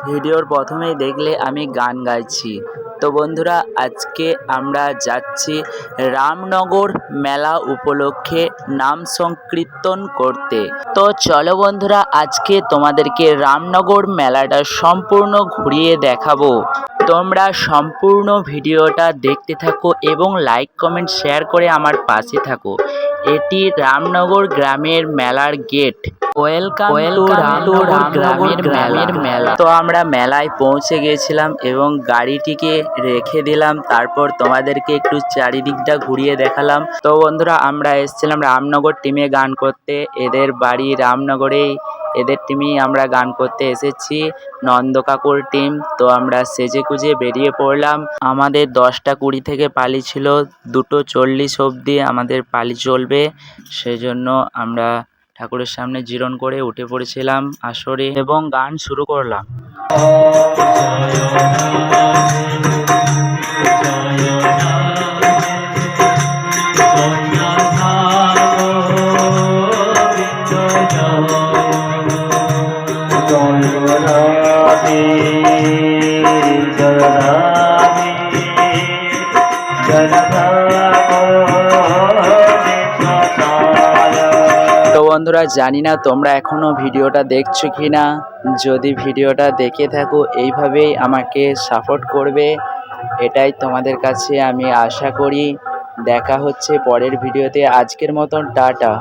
ভিডিওর প্রথমেই দেখলে আমি গান গাইছি। তো বন্ধুরা, আজকে আমরা যাচ্ছি রামনগর মেলা উপলক্ষে নাম সংকীর্তন করতে। তো চলো বন্ধুরা, আজকে তোমাদেরকে রামনগর মেলাটা সম্পূর্ণ ঘুরিয়ে দেখাবো। তোমরা সম্পূর্ণ ভিডিওটা দেখতে থাকো এবং লাইক কমেন্ট শেয়ার করে আমার পাশে থাকো। এটি রামনগর গ্রামের মেলার গেট। ওয়েলকাম টু রামনগর গ্রামের মেলা। তো আমরা মেলায় পৌঁছে গিয়েছিলাম এবং গাড়িটিকে রেখে দিলাম, তারপর তোমাদেরকে একটু চারিদিকটা ঘুরিয়ে দেখালাম। তো বন্ধুরা, আমরা এসেছিলাম রামনগর টিমে গান করতে। এদের বাড়ি রামনগরেই, এদের টিমেই আমরা গান করতে এসেছি, নন্দকাকুর টিম। তো আমরা সেজে গুজে বেরিয়ে পড়লাম। আমাদের 10টা 20 থেকে পালি ছিল, 2:40 অবধি আমাদের পালি চলবে। সেজন্য আমরা ঠাকুরের সামনে জিরন করে উঠে পড়েছিলাম আসরে এবং গান শুরু করলাম। তো বন্ধুরা, জানি না তোমরা এখনো ভিডিওটা দেখছো কি না। যদি ভিডিওটা দেখে থাকো, এইভাবেই আমাকে সাপোর্ট করবে, এটাই তোমাদের কাছে আমি আশা করি। দেখা হচ্ছে পরের ভিডিওতে। আজকের মতন টাটা।